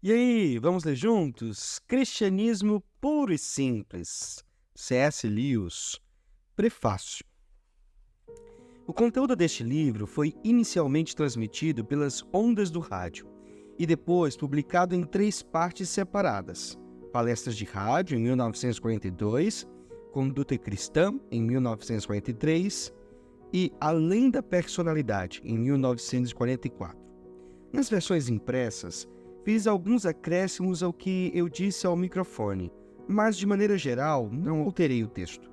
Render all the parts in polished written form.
E aí, vamos ler juntos? Cristianismo puro e simples. C.S. Lewis. Prefácio. O conteúdo deste livro foi inicialmente transmitido pelas ondas do rádio e depois publicado em 3 partes separadas: Palestras de Rádio, em 1942, Conduta Cristã, em 1943 e Além da Personalidade, em 1944. Nas versões impressas, fiz alguns acréscimos ao que eu disse ao microfone, mas de maneira geral não alterei o texto.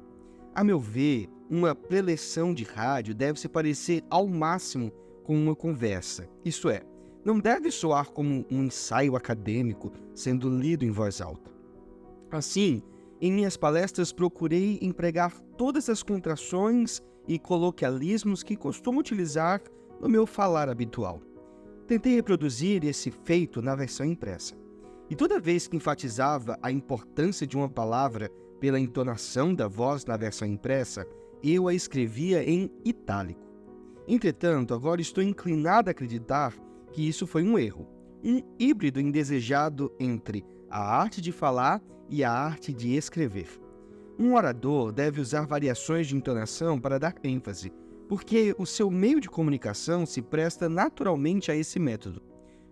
A meu ver, uma preleção de rádio deve se parecer ao máximo com uma conversa, isto é, não deve soar como um ensaio acadêmico sendo lido em voz alta. Assim, em minhas palestras procurei empregar todas as contrações e coloquialismos que costumo utilizar no meu falar habitual. Tentei reproduzir esse feito na versão impressa. E toda vez que enfatizava a importância de uma palavra pela entonação da voz na versão impressa, eu a escrevia em itálico. Entretanto, agora estou inclinado a acreditar que isso foi um erro, um híbrido indesejado entre a arte de falar e a arte de escrever. Um orador deve usar variações de entonação para dar ênfase, porque o seu meio de comunicação se presta naturalmente a esse método.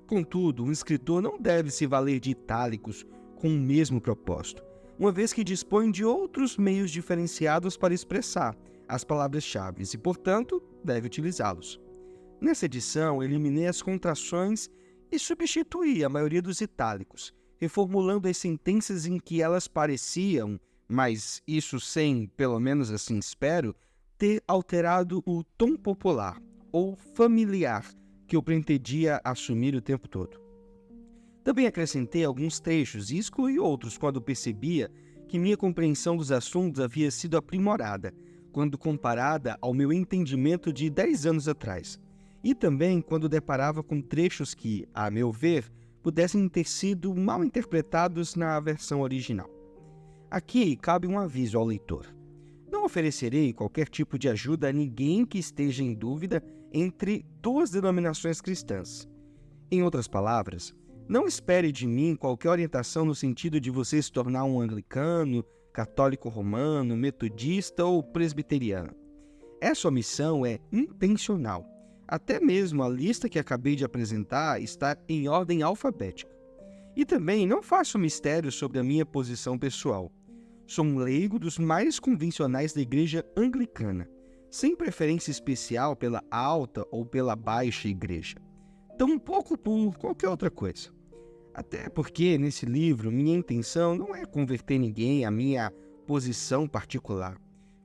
Contudo, um escritor não deve se valer de itálicos com o mesmo propósito, uma vez que dispõe de outros meios diferenciados para expressar as palavras-chave e, portanto, deve utilizá-los. Nessa edição, eliminei as contrações e substituí a maioria dos itálicos, reformulando as sentenças em que elas pareciam, mas isso sem, pelo menos assim espero, ter alterado o tom popular ou familiar que eu pretendia assumir o tempo todo. Também acrescentei alguns trechos e excluí outros quando percebia que minha compreensão dos assuntos havia sido aprimorada, quando comparada ao meu entendimento de 10 anos atrás, e também quando deparava com trechos que, a meu ver, pudessem ter sido mal interpretados na versão original. Aqui cabe um aviso ao leitor. Não oferecerei qualquer tipo de ajuda a ninguém que esteja em dúvida entre 2 denominações cristãs. Em outras palavras, não espere de mim qualquer orientação no sentido de você se tornar um anglicano, católico romano, metodista ou presbiteriano. Essa omissão é intencional. Até mesmo a lista que acabei de apresentar está em ordem alfabética. E também não faço mistério sobre a minha posição pessoal. Sou um leigo dos mais convencionais da igreja anglicana, sem preferência especial pela alta ou pela baixa igreja. Tampouco por qualquer outra coisa. Até porque, nesse livro, minha intenção não é converter ninguém à minha posição particular,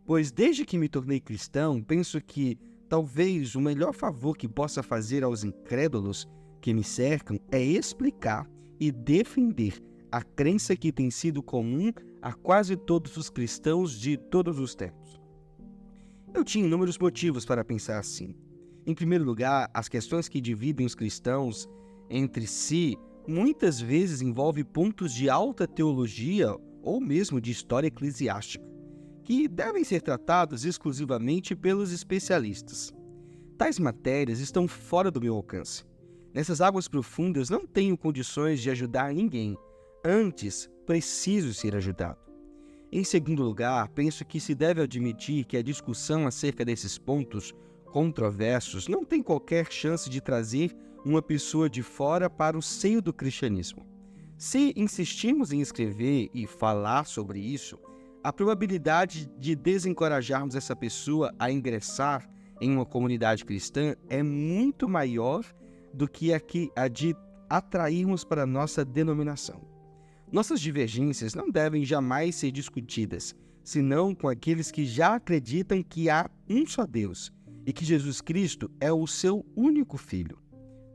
pois desde que me tornei cristão, penso que talvez o melhor favor que possa fazer aos incrédulos que me cercam é explicar e defender a crença que tem sido comum a quase todos os cristãos de todos os tempos. Eu tinha inúmeros motivos para pensar assim. Em primeiro lugar, as questões que dividem os cristãos entre si muitas vezes envolvem pontos de alta teologia ou mesmo de história eclesiástica, que devem ser tratados exclusivamente pelos especialistas. Tais matérias estão fora do meu alcance. Nessas águas profundas não tenho condições de ajudar ninguém. Antes, preciso ser ajudado. Em segundo lugar, penso que se deve admitir que a discussão acerca desses pontos controversos não tem qualquer chance de trazer uma pessoa de fora para o seio do cristianismo. Se insistirmos em escrever e falar sobre isso, a probabilidade de desencorajarmos essa pessoa a ingressar em uma comunidade cristã é muito maior do que a de atrairmos para a nossa denominação. Nossas divergências não devem jamais ser discutidas, senão com aqueles que já acreditam que há um só Deus e que Jesus Cristo é o seu único Filho.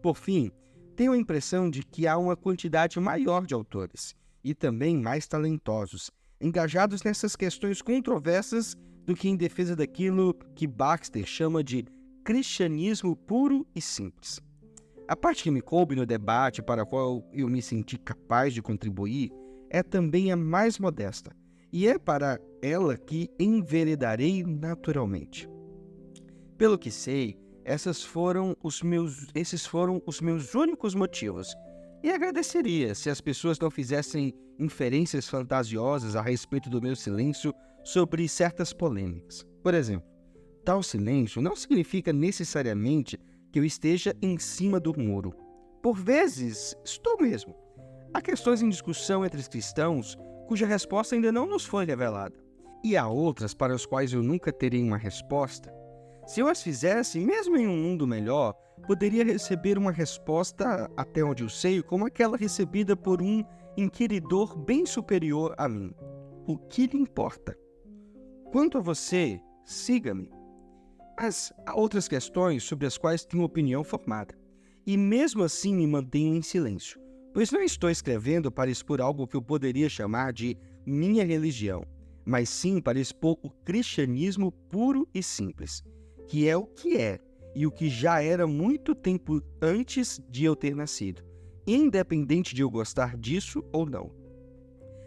Por fim, tenho a impressão de que há uma quantidade maior de autores, e também mais talentosos, engajados nessas questões controversas do que em defesa daquilo que Baxter chama de cristianismo puro e simples. A parte que me coube no debate para a qual eu me senti capaz de contribuir é também a mais modesta, e é para ela que enveredarei naturalmente. Pelo que sei, esses foram os meus únicos motivos, e agradeceria se as pessoas não fizessem inferências fantasiosas a respeito do meu silêncio sobre certas polêmicas. Por exemplo, tal silêncio não significa necessariamente que eu esteja em cima do muro. Por vezes, estou mesmo. Há questões em discussão entre os cristãos cuja resposta ainda não nos foi revelada. E há outras para as quais eu nunca terei uma resposta. Se eu as fizesse, mesmo em um mundo melhor, poderia receber uma resposta, até onde eu sei, como aquela recebida por um inquiridor bem superior a mim. O que lhe importa? Quanto a você, siga-me. Mas há outras questões sobre as quais tenho opinião formada. E mesmo assim me mantenho em silêncio, pois não estou escrevendo para expor algo que eu poderia chamar de minha religião, mas sim para expor o cristianismo puro e simples, que é e o que já era muito tempo antes de eu ter nascido, independente de eu gostar disso ou não.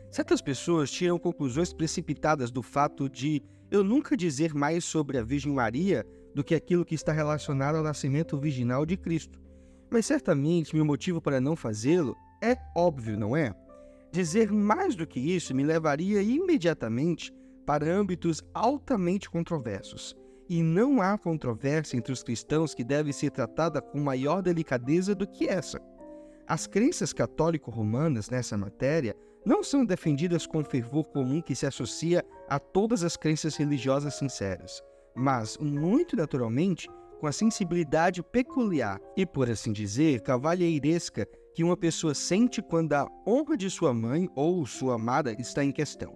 Certas pessoas tiram conclusões precipitadas do fato de eu nunca dizer mais sobre a Virgem Maria do que aquilo que está relacionado ao nascimento virginal de Cristo. Mas certamente meu motivo para não fazê-lo é óbvio, não é? Dizer mais do que isso me levaria imediatamente para âmbitos altamente controversos. E não há controvérsia entre os cristãos que deve ser tratada com maior delicadeza do que essa. As crenças católico-romanas nessa matéria não são defendidas com o fervor comum que se associa a todas as crenças religiosas sinceras, mas, muito naturalmente, com a sensibilidade peculiar e, por assim dizer, cavalheiresca que uma pessoa sente quando a honra de sua mãe ou sua amada está em questão.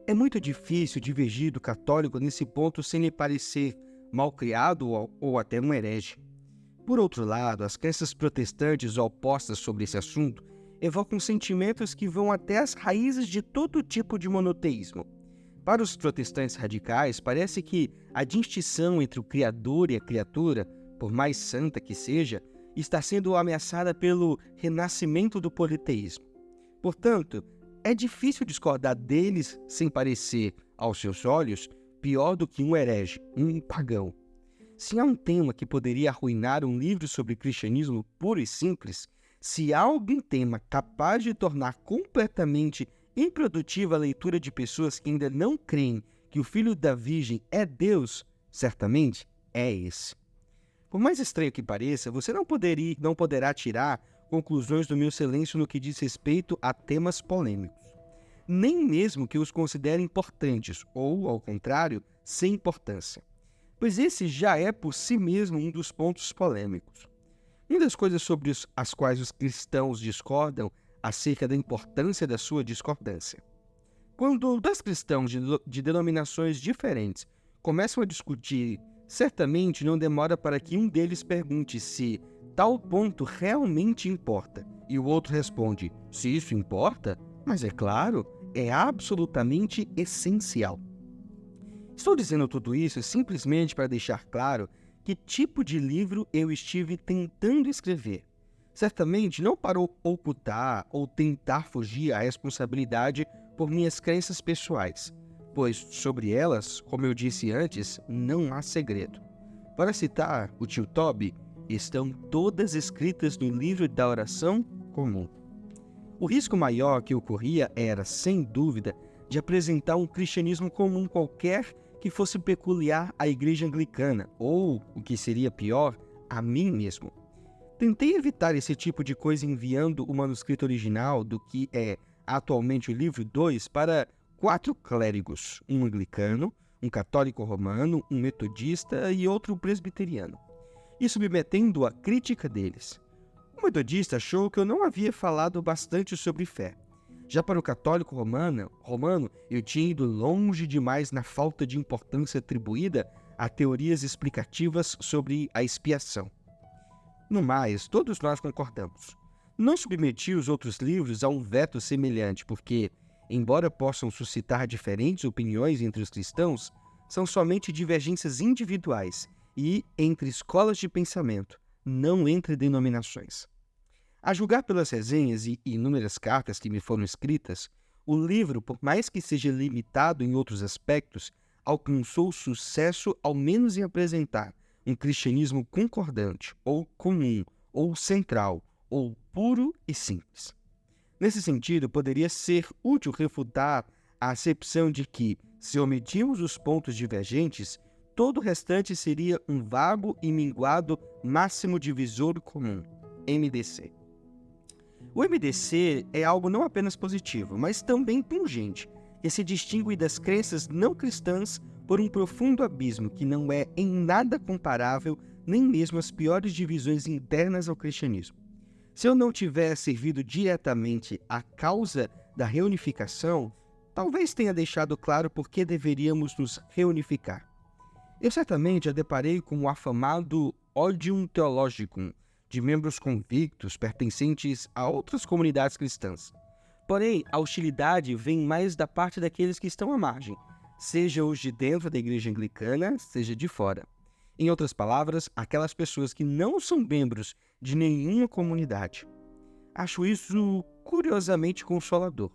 É muito difícil divergir do católico nesse ponto sem lhe parecer malcriado ou até um herege. Por outro lado, as crenças protestantes opostas sobre esse assunto evocam sentimentos que vão até as raízes de todo tipo de monoteísmo. Para os protestantes radicais, parece que a distinção entre o Criador e a criatura, por mais santa que seja, está sendo ameaçada pelo renascimento do politeísmo. Portanto, é difícil discordar deles sem parecer, aos seus olhos, pior do que um herege, um pagão. Se há um tema que poderia arruinar um livro sobre cristianismo puro e simples, se há algum tema capaz de tornar completamente improdutiva a leitura de pessoas que ainda não creem que o Filho da Virgem é Deus, certamente é esse. Por mais estranho que pareça, você não poderá tirar conclusões do meu silêncio no que diz respeito a temas polêmicos, nem mesmo que os considere importantes ou, ao contrário, sem importância, pois esse já é por si mesmo um dos pontos polêmicos. Uma das coisas sobre as quais os cristãos discordam acerca da importância da sua discordância. Quando dois cristãos de denominações diferentes começam a discutir, certamente não demora para que um deles pergunte se tal ponto realmente importa, e o outro responde, se isso importa, mas é claro, é absolutamente essencial. Estou dizendo tudo isso simplesmente para deixar claro que tipo de livro eu estive tentando escrever. Certamente não para ocultar ou tentar fugir à responsabilidade por minhas crenças pessoais, pois sobre elas, como eu disse antes, não há segredo. Para citar o tio Toby, estão todas escritas no livro da oração comum. O risco maior que ocorria era, sem dúvida, de apresentar um cristianismo comum qualquer que fosse peculiar à Igreja Anglicana, ou, o que seria pior, a mim mesmo. Tentei evitar esse tipo de coisa enviando o manuscrito original do que é atualmente o livro 2 para 4 clérigos, um anglicano, um católico romano, um metodista e outro presbiteriano, e submetendo a crítica deles. O metodista achou que eu não havia falado bastante sobre fé. Já para o católico romano, eu tinha ido longe demais na falta de importância atribuída a teorias explicativas sobre a expiação. No mais, todos nós concordamos. Não submeti os outros livros a um veto semelhante, porque, embora possam suscitar diferentes opiniões entre os cristãos, são somente divergências individuais e entre escolas de pensamento, não entre denominações. A julgar pelas resenhas e inúmeras cartas que me foram escritas, o livro, por mais que seja limitado em outros aspectos, alcançou sucesso ao menos em apresentar um cristianismo concordante, ou comum, ou central, ou puro e simples. Nesse sentido, poderia ser útil refutar a acepção de que, se omitirmos os pontos divergentes, todo o restante seria um vago e minguado máximo divisor comum, MDC. O MDC é algo não apenas positivo, mas também pungente, que se distingue das crenças não cristãs por um profundo abismo que não é em nada comparável nem mesmo às piores divisões internas ao cristianismo. Se eu não tiver servido diretamente à causa da reunificação, talvez tenha deixado claro por que deveríamos nos reunificar. Eu certamente já deparei com o afamado odium theologicum de membros convictos pertencentes a outras comunidades cristãs. Porém, a hostilidade vem mais da parte daqueles que estão à margem, seja os de dentro da igreja anglicana, seja de fora. Em outras palavras, aquelas pessoas que não são membros de nenhuma comunidade. Acho isso curiosamente consolador.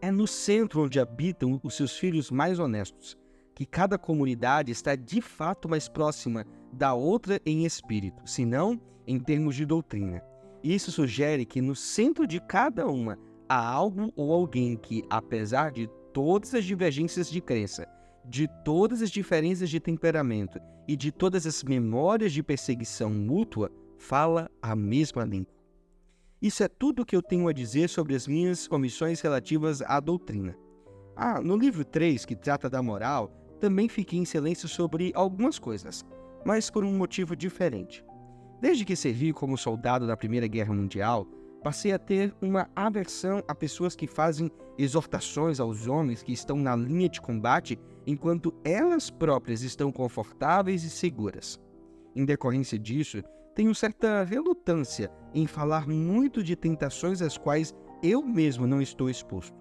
É no centro onde habitam os seus filhos mais honestos, que cada comunidade está de fato mais próxima da outra em espírito, se não em termos de doutrina. Isso sugere que no centro de cada uma há algo ou alguém que, apesar de todas as divergências de crença, de todas as diferenças de temperamento e de todas as memórias de perseguição mútua, fala a mesma língua. Isso é tudo o que eu tenho a dizer sobre as minhas omissões relativas à doutrina. No livro 3, que trata da moral, também fiquei em silêncio sobre algumas coisas, mas por um motivo diferente. Desde que servi como soldado na Primeira Guerra Mundial, passei a ter uma aversão a pessoas que fazem exortações aos homens que estão na linha de combate enquanto elas próprias estão confortáveis e seguras. Em decorrência disso, tenho certa relutância em falar muito de tentações às quais eu mesmo não estou exposto.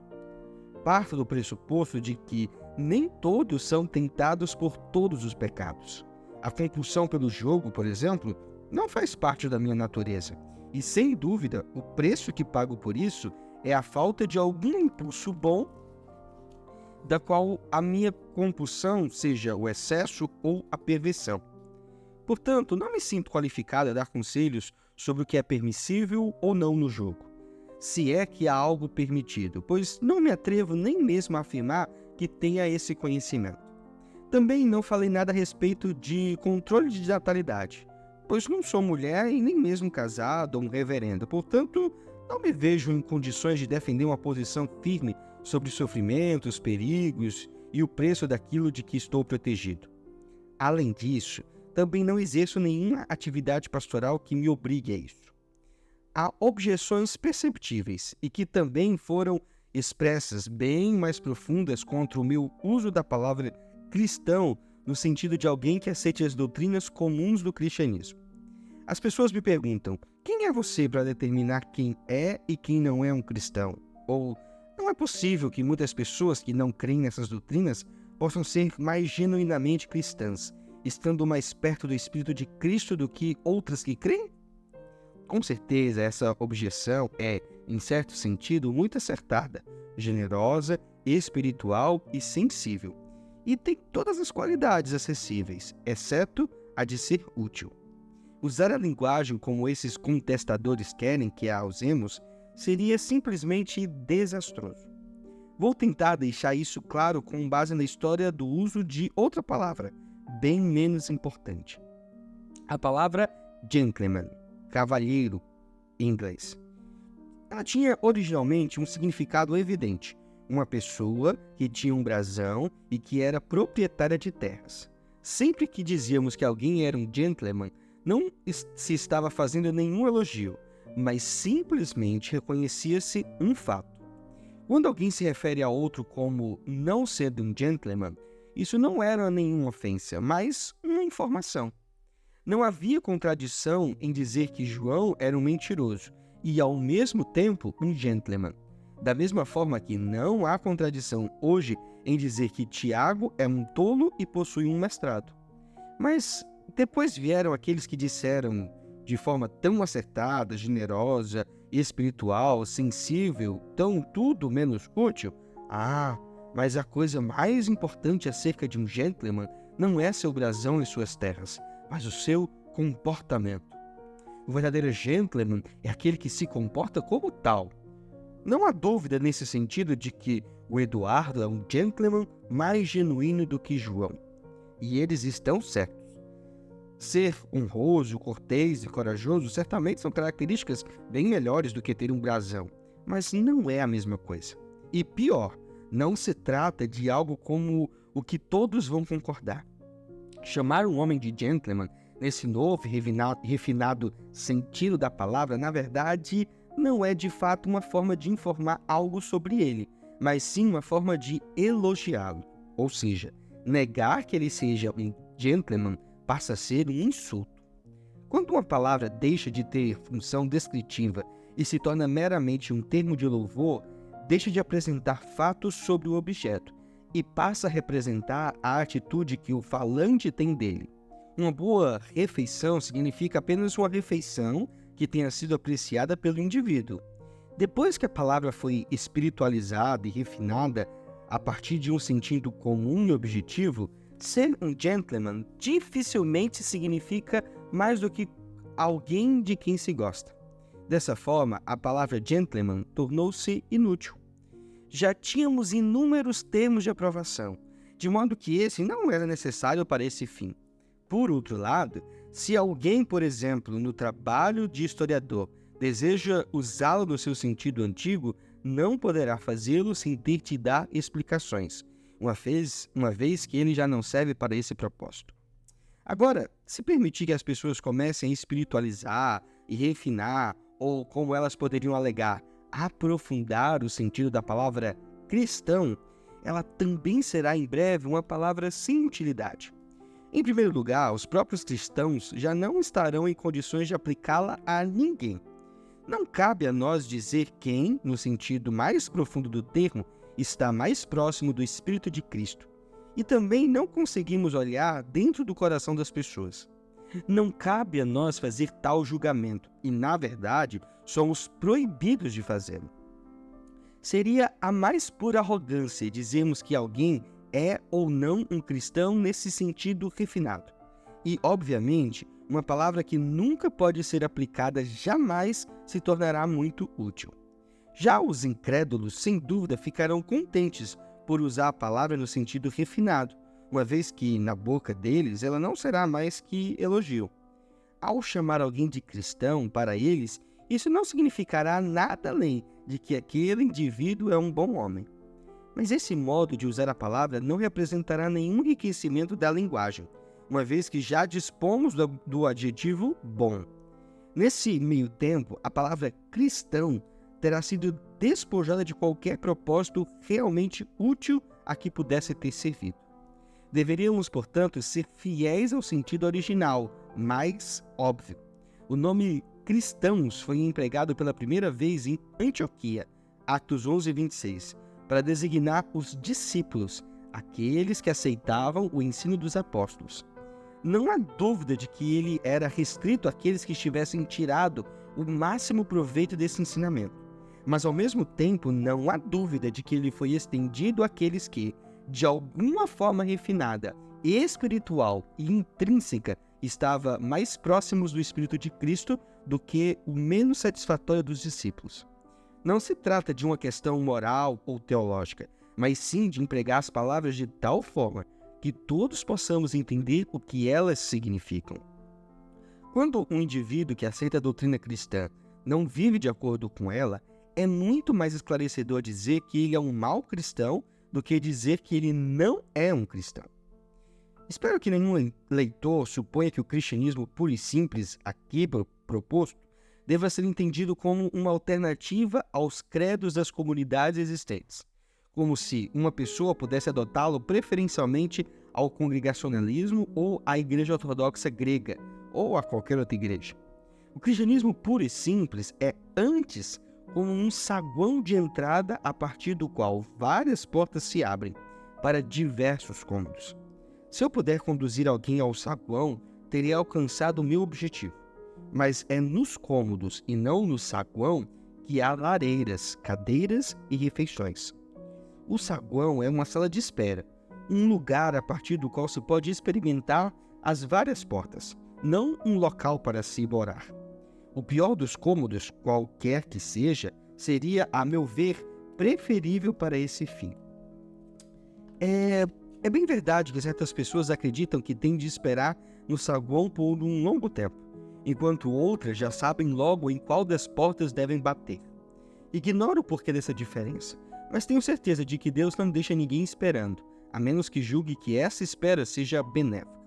Parto do pressuposto de que nem todos são tentados por todos os pecados. A compulsão pelo jogo, por exemplo, não faz parte da minha natureza. E, sem dúvida, o preço que pago por isso é a falta de algum impulso bom da qual a minha compulsão seja o excesso ou a perversão. Portanto, não me sinto qualificado a dar conselhos sobre o que é permissível ou não no jogo, se é que há algo permitido, pois não me atrevo nem mesmo a afirmar que tenha esse conhecimento. Também não falei nada a respeito de controle de natalidade, pois não sou mulher e nem mesmo casado ou um reverendo, portanto, não me vejo em condições de defender uma posição firme sobre sofrimentos, perigos e o preço daquilo de que estou protegido. Além disso, também não exerço nenhuma atividade pastoral que me obrigue a isso. Há objeções perceptíveis e que também foram expressas bem mais profundas contra o meu uso da palavra cristão no sentido de alguém que aceite as doutrinas comuns do cristianismo. As pessoas me perguntam, quem é você para determinar quem é e quem não é um cristão? Ou, não é possível que muitas pessoas que não creem nessas doutrinas possam ser mais genuinamente cristãs, estando mais perto do Espírito de Cristo do que outras que creem? Com certeza, essa objeção é, em certo sentido, muito acertada, generosa, espiritual e sensível, e tem todas as qualidades acessíveis, exceto a de ser útil. Usar a linguagem como esses contestadores querem que a usemos seria simplesmente desastroso. Vou tentar deixar isso claro com base na história do uso de outra palavra, bem menos importante. A palavra gentleman, cavalheiro, em inglês. Ela tinha originalmente um significado evidente, uma pessoa que tinha um brasão e que era proprietária de terras. Sempre que dizíamos que alguém era um gentleman, não se estava fazendo nenhum elogio, mas simplesmente reconhecia-se um fato. Quando alguém se refere a outro como não sendo um gentleman, isso não era nenhuma ofensa, mas uma informação. Não havia contradição em dizer que João era um mentiroso e, ao mesmo tempo, um gentleman. Da mesma forma que não há contradição hoje em dizer que Tiago é um tolo e possui um mestrado. Mas depois vieram aqueles que disseram, de forma tão acertada, generosa, espiritual, sensível, tão tudo menos útil, mas a coisa mais importante acerca de um gentleman não é seu brasão e suas terras, mas o seu comportamento. O verdadeiro gentleman é aquele que se comporta como tal. Não há dúvida nesse sentido de que o Eduardo é um gentleman mais genuíno do que João. E eles estão certos. Ser honroso, cortês e corajoso certamente são características bem melhores do que ter um brasão, mas não é a mesma coisa. E pior, não se trata de algo como o que todos vão concordar. Chamar um homem de gentleman, nesse novo e refinado sentido da palavra, na verdade, não é de fato uma forma de informar algo sobre ele, mas sim uma forma de elogiá-lo. Ou seja, negar que ele seja um gentleman passa a ser um insulto. Quando uma palavra deixa de ter função descritiva e se torna meramente um termo de louvor, deixa de apresentar fatos sobre o objeto e passa a representar a atitude que o falante tem dele. Uma boa refeição significa apenas uma refeição que tenha sido apreciada pelo indivíduo. Depois que a palavra foi espiritualizada e refinada a partir de um sentido comum e objetivo, ser um gentleman dificilmente significa mais do que alguém de quem se gosta. Dessa forma, a palavra gentleman tornou-se inútil. Já tínhamos inúmeros termos de aprovação, de modo que esse não era necessário para esse fim. Por outro lado, se alguém, por exemplo, no trabalho de historiador, deseja usá-lo no seu sentido antigo, não poderá fazê-lo sem ter de dar explicações, uma vez que ele já não serve para esse propósito. Agora, se permitir que as pessoas comecem a espiritualizar e refinar, ou como elas poderiam alegar, aprofundar o sentido da palavra cristão, ela também será em breve uma palavra sem utilidade. Em primeiro lugar, os próprios cristãos já não estarão em condições de aplicá-la a ninguém. Não cabe a nós dizer quem, no sentido mais profundo do termo, está mais próximo do Espírito de Cristo. E também não conseguimos olhar dentro do coração das pessoas. Não cabe a nós fazer tal julgamento e, na verdade, somos proibidos de fazê-lo. Seria a mais pura arrogância dizermos que alguém é ou não um cristão nesse sentido refinado. E, obviamente, uma palavra que nunca pode ser aplicada jamais se tornará muito útil. Já os incrédulos, sem dúvida, ficarão contentes por usar a palavra no sentido refinado, uma vez que, na boca deles, ela não será mais que elogio. Ao chamar alguém de cristão, para eles, isso não significará nada além de que aquele indivíduo é um bom homem. Mas esse modo de usar a palavra não representará nenhum enriquecimento da linguagem, uma vez que já dispomos do adjetivo bom. Nesse meio tempo, a palavra cristão terá sido despojada de qualquer propósito realmente útil a que pudesse ter servido. Deveríamos, portanto, ser fiéis ao sentido original, mais óbvio. O nome cristãos foi empregado pela primeira vez em Antioquia, Atos 11:26, para designar os discípulos, aqueles que aceitavam o ensino dos apóstolos. Não há dúvida de que ele era restrito àqueles que tivessem tirado o máximo proveito desse ensinamento. Mas, ao mesmo tempo, não há dúvida de que ele foi estendido àqueles que, de alguma forma refinada, espiritual e intrínseca, estava mais próximos do Espírito de Cristo do que o menos satisfatório dos discípulos. Não se trata de uma questão moral ou teológica, mas sim de empregar as palavras de tal forma que todos possamos entender o que elas significam. Quando um indivíduo que aceita a doutrina cristã não vive de acordo com ela, é muito mais esclarecedor dizer que ele é um mau cristão do que dizer que ele não é um cristão. Espero que nenhum leitor suponha que o cristianismo puro e simples, aqui proposto, deva ser entendido como uma alternativa aos credos das comunidades existentes, como se uma pessoa pudesse adotá-lo preferencialmente ao congregacionalismo ou à Igreja Ortodoxa grega, ou a qualquer outra igreja. O cristianismo puro e simples é, antes, como um saguão de entrada a partir do qual várias portas se abrem para diversos cômodos. Se eu puder conduzir alguém ao saguão, teria alcançado o meu objetivo. Mas é nos cômodos e não no saguão que há lareiras, cadeiras e refeições. O saguão é uma sala de espera, um lugar a partir do qual se pode experimentar as várias portas, não um local para se morar. O pior dos cômodos, qualquer que seja, seria, a meu ver, preferível para esse fim. É bem verdade que certas pessoas acreditam que têm de esperar no saguão por um longo tempo, enquanto outras já sabem logo em qual das portas devem bater. Ignoro o porquê dessa diferença, mas tenho certeza de que Deus não deixa ninguém esperando, a menos que julgue que essa espera seja benéfica.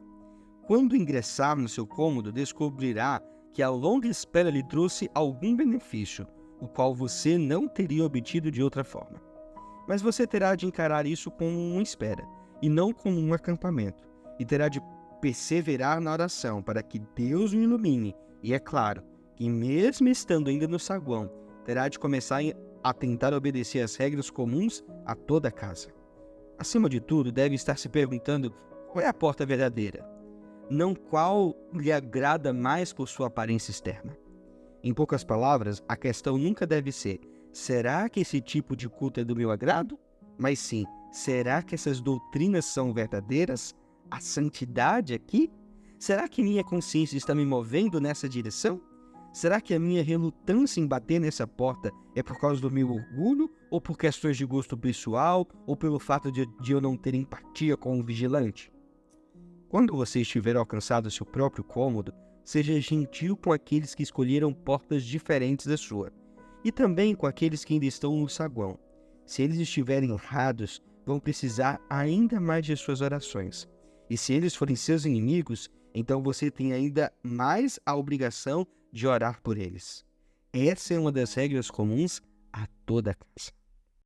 Quando ingressar no seu cômodo, descobrirá que a longa espera lhe trouxe algum benefício, o qual você não teria obtido de outra forma. Mas você terá de encarar isso como uma espera, e não como um acampamento, e terá de perseverar na oração para que Deus o ilumine, e é claro que mesmo estando ainda no saguão, terá de começar a tentar obedecer às regras comuns a toda a casa. Acima de tudo, deve estar se perguntando qual é a porta verdadeira, não qual lhe agrada mais por sua aparência externa. Em poucas palavras, a questão nunca deve ser: será que esse tipo de culto é do meu agrado? Mas sim, será que essas doutrinas são verdadeiras? A santidade aqui? Será que minha consciência está me movendo nessa direção? Será que a minha relutância em bater nessa porta é por causa do meu orgulho, ou por questões de gosto pessoal, ou pelo fato de eu não ter empatia com o vigilante? Quando você estiver alcançado seu próprio cômodo, seja gentil com aqueles que escolheram portas diferentes da sua, e também com aqueles que ainda estão no saguão. Se eles estiverem errados, vão precisar ainda mais de suas orações. E se eles forem seus inimigos, então você tem ainda mais a obrigação de orar por eles. Essa é uma das regras comuns a toda a casa.